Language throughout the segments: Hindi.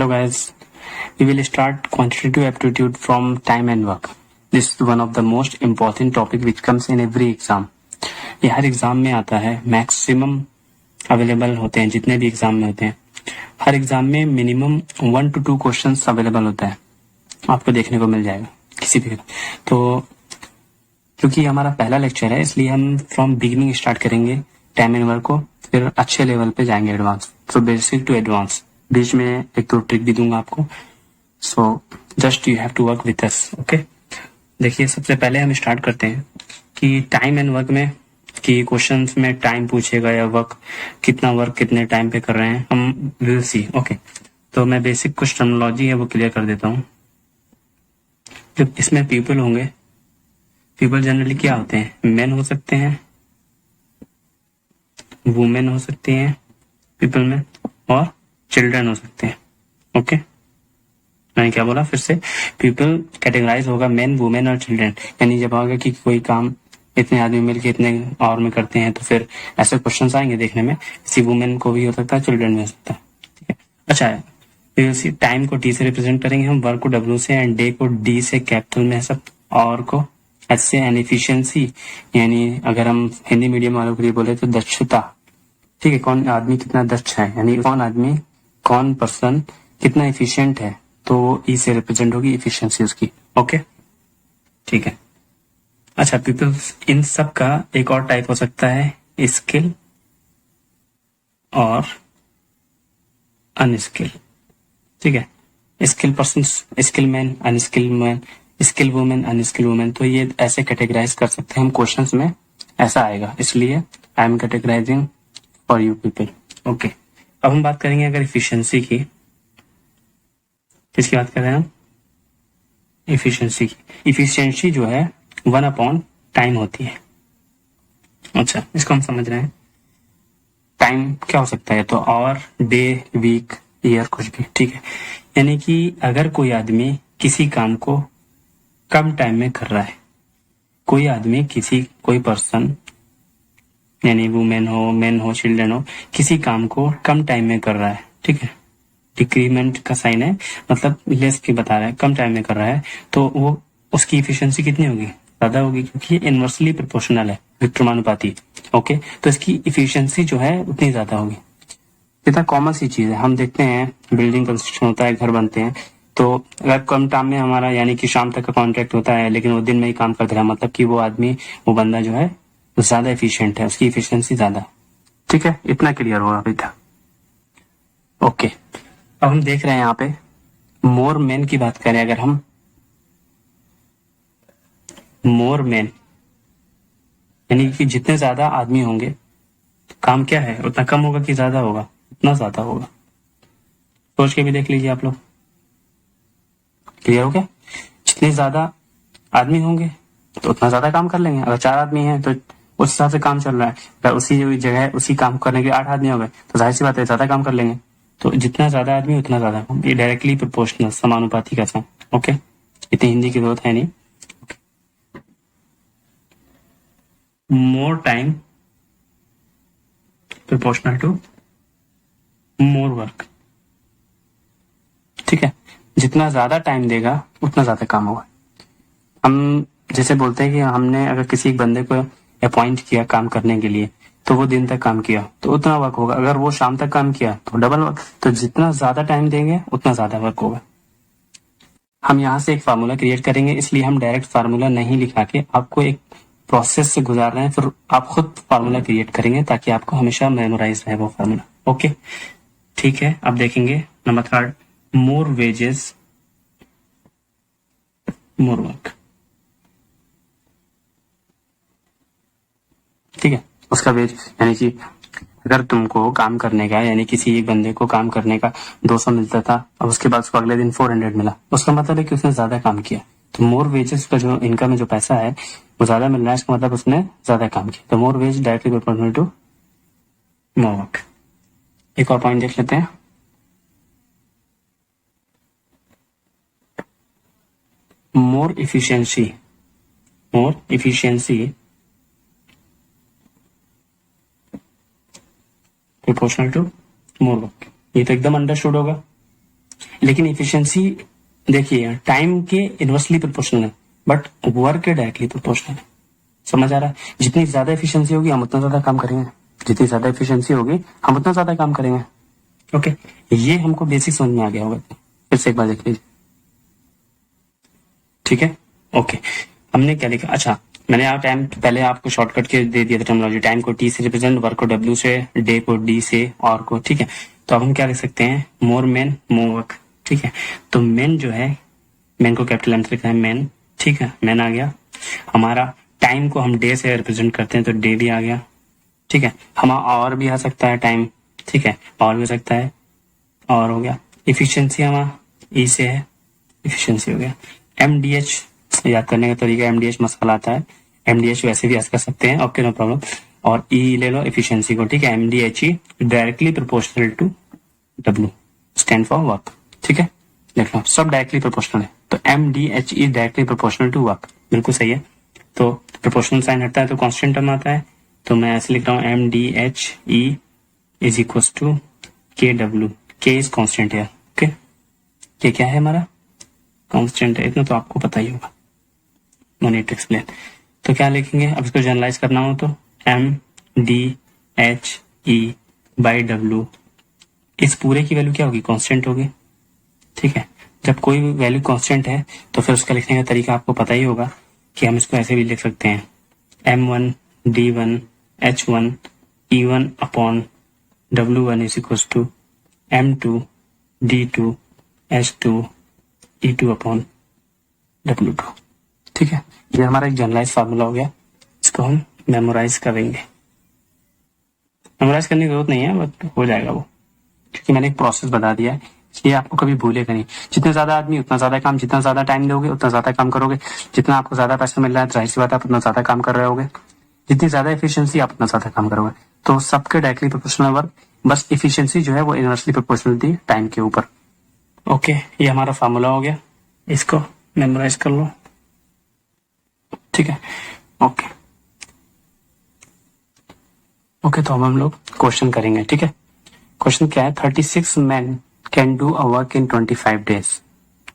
Hello guys, we will start quantitative aptitude from time and work. This is one of the most important topic which comes in every exam. ये हर एग्जाम में आता है, मैक्सिमम अवेलेबल होते हैं जितने भी एग्जाम में होते हैं. हर एग्जाम में मिनिमम 1 to 2 क्वेश्चंस अवेलेबल होता है, आपको देखने को मिल जाएगा किसी भी. तो क्योंकि हमारा पहला लेक्चर है इसलिए हम फ्रॉम बिगिनिंग स्टार्ट करेंगे टाइम एंड वर्क को, फिर अच्छे लेवल पे जाएंगे advance. So basic to advance, बीच में एक दो ट्रिक भी दूंगा आपको. So just you have to work with us. Okay, देखिए सबसे पहले हम स्टार्ट करते हैं कि टाइम एंड वर्क में कि क्वेश्चंस में टाइम पूछेगा या वर्क कितने टाइम पे कर रहे हैं, हम विल सी. ओके, तो मैं बेसिक कुछ टर्मिनोलॉजी है वो क्लियर कर देता हूँ. जब इसमें पीपल होंगे, पीपल जनरली क्या होते हैं, मेन हो सकते हैं, वुमेन हो सकती हैं पीपल में, और चिल्ड्रन हो सकते हैं. ओके, मैंने क्या बोला फिर से, पीपल कैटेगराइज होगा मेन, वुमेन और चिल्ड्रन. यानी जब होगा कि कोई काम इतने आदमी मिलके इतने आवर में करते हैं तो फिर ऐसे क्वेश्चंस आएंगे देखने में. किसी वुमेन को भी हो सकता है, चिल्ड्रन भी हो सकता है. ठीक है, अच्छा है. टाइम को टी से रिप्रेजेंट करेंगे हम, वर्क को डब्ल्यू से, एंड डे को डी से कैपिटल में, सब और को एच से, एंड एफिशिएंसी यानी अगर हम हिंदी मीडियम वालों के लिए बोले तो दक्षता. ठीक है, कौन आदमी कितना दक्ष है, यानी कौन पर्सन कितना एफिशिएंट है, तो ई से रिप्रेजेंट होगी एफिशिएंसी उसकी. ओके, ठीक है. अच्छा, पीपल इन सब का एक और टाइप हो सकता है स्किल और अनस्किल. ठीक है, skill person, skill man, unskilled man, skill women, unskilled women. तो ये ऐसे कैटेगराइज कर सकते हैं हम, क्वेश्चंस में ऐसा आएगा, इसलिए I am categorising for you people. Okay, अब हम बात करेंगे अगर इफिशियंसी की. किसकी बात कर रहे हैं हम, इफिशियंसी की. इफिशियंसी जो है 1/टाइम होती है. अच्छा, इसको हम समझ रहे हैं. टाइम क्या हो सकता है, तो आवर, डे, वीक, ईयर, कुछ भी. ठीक है, यानी कि अगर कोई आदमी किसी काम को कम टाइम में कर रहा है, कोई पर्सन यानी वुमेन हो, मेन हो, चिल्ड्रन हो, किसी काम को कम टाइम में कर रहा है. ठीक है, डिक्रीमेंट का साइन है, मतलब लेस की बता रहा है, कम टाइम में कर रहा है, तो वो उसकी इफिशियंसी कितनी होगी, ज्यादा होगी, क्योंकि ये इनवर्सली प्रोपोर्शनल है, विक्रमानुपाती. ओके, तो इसकी इफिशियंसी जो है उतनी ज्यादा होगी. इतना कॉमन सी चीज है, हम देखते हैं बिल्डिंग कंस्ट्रक्शन होता है, घर बनते हैं, तो अगर कम टाइम में हमारा यानी कि शाम तक का कॉन्ट्रैक्ट होता है, लेकिन वो दिन में ही काम करता है, मतलब कि वो बंदा जो है ज्यादा एफिशिएंट है, उसकी एफिशिएंसी ज्यादा. ठीक है, इतना क्लियर होगा अभी तक. ओके, अब हम देख रहे हैं यहाँ पे मोर मेन की बात करें, अगर हम मोर मेन यानी कि जितने ज्यादा आदमी होंगे तो काम क्या है उतना कम होगा कि ज्यादा होगा, उतना ज्यादा होगा. सोच के भी देख लीजिए आप लोग. क्लियर हो गया, जितने ज्यादा आदमी होंगे तो उतना ज्यादा काम कर लेंगे. अगर 4 आदमी हैं तो उस हिसाब से काम चल रहा है, अगर उसी जगह उसी काम करने के 8 आदमी हो गए तो जाहिर सी बात है ज्यादा काम कर लेंगे. तो जितना ज्यादा आदमी उतना ज्यादा काम, ये डायरेक्टली प्रोपोर्शनल, समानुपाती का था. ओके, इतनी हिंदी की जरूरत है नहीं. More time proportional to more work. ठीक है, जितना ज्यादा टाइम देगा उतना ज्यादा काम होगा. हम जैसे बोलते हैं कि हमने अगर किसी एक बंदे को अपॉइंट किया काम करने के लिए, तो वो दिन तक काम किया तो उतना वर्क होगा. अगर वो शाम तक काम किया तो डबल वर्क. तो जितना ज्यादा टाइम देंगे उतना ज्यादा वर्क होगा. हम यहाँ से एक फार्मूला क्रिएट करेंगे, इसलिए हम डायरेक्ट फार्मूला नहीं लिखा के आपको एक प्रोसेस से गुजार रहे हैं, फिर आप खुद फार्मूला क्रिएट करेंगे ताकि आपको हमेशा मेमोराइज रहे वो फार्मूला. ओके, ठीक है. अब देखेंगे नंबर 3, मोर वेजेस मोर वर्क. ठीक है, उसका वेज यानी कि अगर तुमको काम करने का, यानी किसी एक बंदे को काम करने का 200 मिलता था, अब उसके बाद उसको अगले दिन 400 मिला, उसका मतलब है कि उसने ज्यादा काम किया. तो मोर वेजेस का जो इनकम में जो पैसा है वो ज्यादा मिल रहा है, इसका मतलब उसने ज्यादा काम किया. तो more wage directly proportional to more work. एक और पॉइंट देख लेते हैं. More efficiency proportional to more work. ये तो एकदम अंडरस्टूड होगा. लेकिन इफिशियंसी देखिए टाइम के इनवर्सली प्रोपोर्शनल है, बट वर्क के डायरेक्टली प्रोपोर्शनल है। समझ आ रहा है? जितनी ज्यादा एफिशिएंसी होगी हम उतना ज्यादा काम करेंगे, जितनी ज्यादा एफिशिएंसी होगी हम उतना ज्यादा काम करेंगे। ओके, ये हमको बेसिक समझ में आ गया होगा। फिर से एक बार देख लीजिए, ठीक है। ओके, हमने क्या लिखा? अच्छा, मैंने यहाँ टाइम पहले आपको शॉर्टकट के दे दिया था टर्मिनोलॉजी। टाइम को टी से रिप्रेजेंट, वर्क को डब्ल्यू से, डे को डी से, और को, ठीक है। तो अब हम क्या लिख सकते हैं? मोर मैन मोर वर्क, ठीक है। तो मैन जो है, मैन को कैपिटल एम से लिखना है, मैन, ठीक है, मैन आ गया हमारा। टाइम को हम डे से रिप्रेजेंट करते हैं तो डे भी आ गया, ठीक है। हम और भी आ सकता है टाइम, ठीक है, और भी हो सकता है, और हो गया। इफिशियंसी हमारा ई से है, इफिशियंसी हो गया। एमडीएच याद करने का तरीका, एमडीएच मसाला आता है, एमडीएच वैसे भी याद कर सकते हैं, ओके, नो प्रॉब्लम। और ई ले लो इफिशियंसी को, ठीक है। MDH E directly proportional to W, stand for work, ठीक है। देख लो, सब डायरेक्टली प्रोपोर्शनल है, तो MDH E directly proportional to work, बिल्कुल सही है। तो प्रोपोर्शनल साइन हटता है तो कांस्टेंट टर्म आता है, तो मैं ऐसे लिख रहा हूँ M D H E is equal to K W, K is constant है, ओके। के क्या है हमारा? कांस्टेंट है, इतना तो आपको पता ही होगा, नो नीड टू एक्सप्लेन। तो क्या लिखेंगे अब इसको जनरलाइज करना हो तो M D H E by W, इस पूरे की वैल्यू क्या होगी? कांस्टेंट होगी, ठीक है। जब कोई वैल्यू कांस्टेंट है तो फिर उसका लिखने का तरीका आपको पता ही होगा कि हम इसको ऐसे भी लिख सकते हैं, m1 d1 h1 e1 upon w1 इज इक्वल टू m2 d2 h2 e2 upon w2, ठीक है। ये हमारा एक जनरलाइज फार्मूला हो गया, इसको हम मेमोराइज करेंगे। मेमोराइज करने की जरूरत नहीं है, बट हो जाएगा वो, क्योंकि मैंने एक प्रोसेस बता दिया है, इसलिए आपको कभी भूलेगा नहीं। जितने ज्यादा आदमी उतना ज्यादा काम, जितना ज्यादा टाइम दोगे उतना ज्यादा काम करोगे, जितना आपको ज्यादा पैसा मिल रहा है जाहिर सी बात है आप उतना ज्यादा काम कर रहे होगे, जितनी ज्यादा एफिशिएंसी आप उतना ज्यादा काम करोगे। तो सबके डायरेक्टली प्रोपोर्शनल वर्क, बस एफिशिएंसी जो है वो इनवर्सली प्रोपोर्शनल थी टाइम के ऊपर। ओके, ये हमारा फार्मूला हो गया, इसको मेमोराइज कर लो, ठीक है। ओके ओके, तो अब हम लोग क्वेश्चन करेंगे, ठीक है। क्वेश्चन क्या है? 36 men can do a work in 25 days।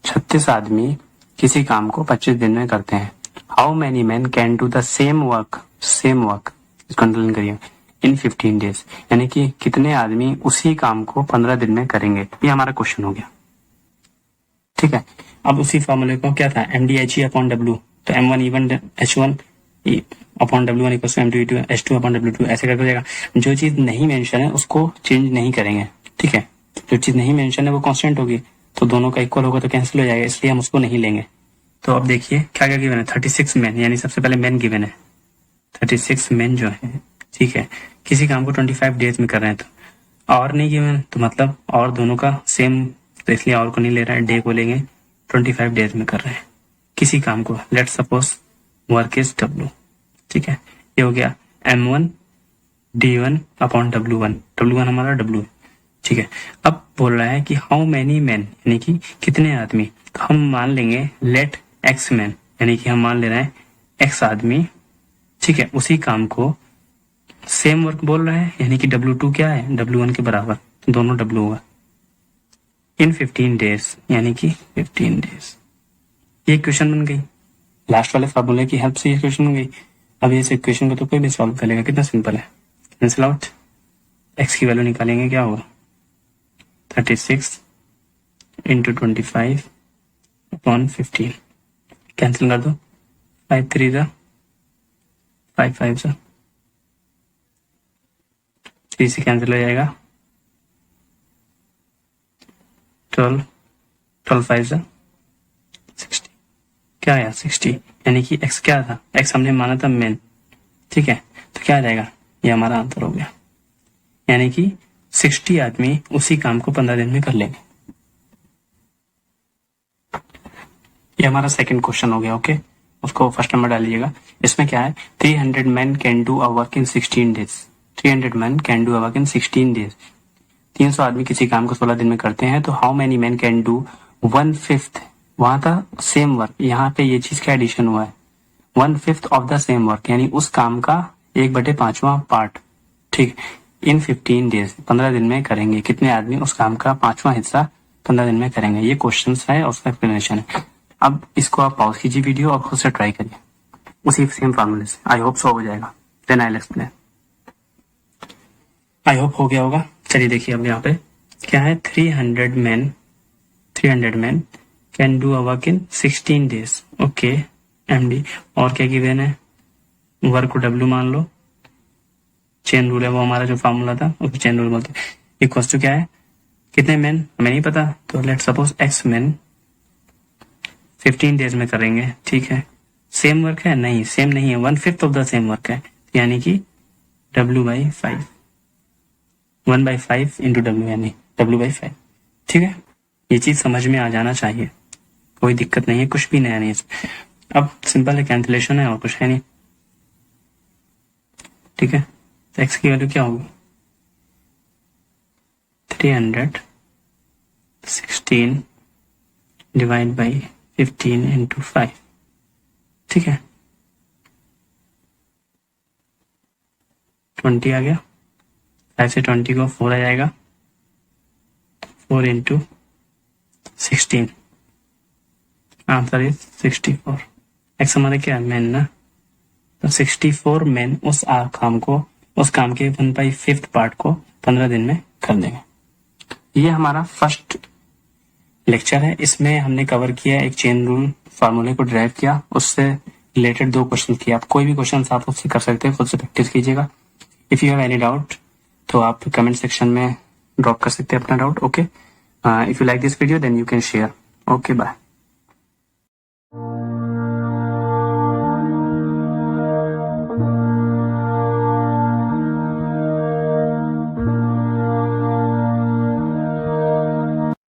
36 आदमी किसी काम को 25 दिन में करते हैं। How many men can do the same work, इसको अंडरलाइन करिए, इन 15 days, यानी कि कितने आदमी उसी काम को 15 दिन में करेंगे। ये हमारा क्वेश्चन हो गया, ठीक है। अब उसी फॉर्मूले को क्या था? M D H E upon W, तो m1 h1 upon w1 equal टू m2 e2 h2 upon w2, ऐसे करके हो जाएगा। जो चीज नहीं मेंशन है उसको चेंज नहीं करेंगे, ठीक है। जो चीज नहीं मेंशन है वो कांस्टेंट होगी, तो दोनों का इक्वल होगा तो कैंसिल हो जाएगा, इसलिए हम उसको नहीं लेंगे। तो अब देखिए क्या क्या गिवन है? 36 मैन, यानी सबसे पहले मैन गिवन है, 36 मैन जो है, ठीक है, किसी काम को 25 डेज में कर रहे हैं। तो और नहीं गिवन तो मतलब और दोनों का सेम, तो इसलिए और को नहीं ले रहा है, डे को लेंगे, 25 डेज में कर रहे हैं किसी काम को। Let suppose work is W, ठीक है। ये हो गया m1 d1 अपॉन w1 हमारा w है, ठीक है। अब बोल रहा है कि हाउ मेनी मैन, यानी कि कितने आदमी। तो हम मान लेंगे लेट x मैन, यानी कि हम मान ले रहे हैं x आदमी, ठीक है, उसी काम को सेम वर्क बोल रहा है, यानी कि w2 क्या है? w1 के बराबर, तो दोनों w होगा, इन 15 डेज, यानी कि 15 डेज। ये इक्वेशन बन गई, लास्ट वाले फार्मूले की हेल्प से ये इक्वेशन बन गई। अब इस इक्वेशन को तो कोई भी सॉल्व करेगा, कितना सिंपल है। कैंसिल आउट, x की वैल्यू निकालेंगे, क्या होगा? 36 इंटू 25 अपॉन 15, कैंसिल कर दो, 5 3 जा 5 5 जा 3 से कैंसिल हो जाएगा, 12 5 जा 60, क्या आया? 60, यानी कि x क्या था? x हमने माना था मैन, ठीक है, तो क्या आ जाएगा? ये हमारा आंसर हो गया, यानी कि 60 आदमी उसी काम को 15 दिन में कर लेंगे। ये हमारा सेकंड क्वेश्चन हो गया, ओके। उसको फर्स्ट नंबर डालिएगा। इसमें क्या है? 300 men can do a work in 16 days। 300 men can do a work in 16 days। 300 आदमी किसी काम को 16 दिन में करते हैं, तो how many men can do 1/5, वहां था सेम वर्क, यहाँ पे ये चीज का एडिशन हुआ है, 1/5 ऑफ द सेम वर्क, यानी उस काम का 1/5वां पार्ट, ठीक, इन 15 डेज, 15 दिन में करेंगे। कितने आदमी उस काम का 5वां हिस्सा 15 दिन में करेंगे। ये क्वेश्चन है और उसका एक्सप्लेनेशन है। अब इसको आप पॉज कीजिए वीडियो और खुद से ट्राई करिए उसी सेम फार्मूले से। आई होप सो हो जाएगा। Then I will explain. I hope हो गया होगा। चलिए देखिए अब यहाँ पे क्या है, 300 men can do a work in 16 days। Okay MD. और क्या गिवन है, वर्क को डब्ल्यू मान लो, चेन रूल है वो हमारा जो फार्मूला था उसको चेन रूल बोलते हैं। इक्वल्स टू क्या है, कितने मेन हमें नहीं पता, तो let suppose x main 15 days में करेंगे। ठीक है, सेम वर्क है, नहीं सेम नहीं है, 1/5 ऑफ द सेम वर्क है, यानी कि W/5, 1/5 इंटू डब्ल्यू यानी W/5। ठीक है, ये चीज समझ में आ जाना चाहिए, कोई दिक्कत नहीं है, कुछ भी नया नहीं है। अब सिंपल है, कैंसिलेशन है और कुछ है नहीं। ठीक है, तो एक्स की वैल्यू क्या होगी, 316 डिवाइड बाई 15 इंटू 5। ठीक है, 20 आ गया, 5 से 20 को 4 आ जाएगा, 4 इंटू 16, आंसर इज 64। एक्स हमारे क्या है, मैन ना, तो 64 मैन उस काम के 1/5 पार्ट को 15 दिन में कर देंगे। ये हमारा फर्स्ट लेक्चर है, इसमें हमने कवर किया एक चेन रूल फार्मूले को ड्राइव किया, उससे रिलेटेड 2 क्वेश्चन किए। आप कोई भी क्वेश्चन आप उससे कर सकते हैं, खुद से प्रैक्टिस कीजिएगा। If you have any doubt तो आप कमेंट सेक्शन में ड्रॉप कर सकते हैं अपना doubt. Okay, if you like this video then you can share. Okay bye.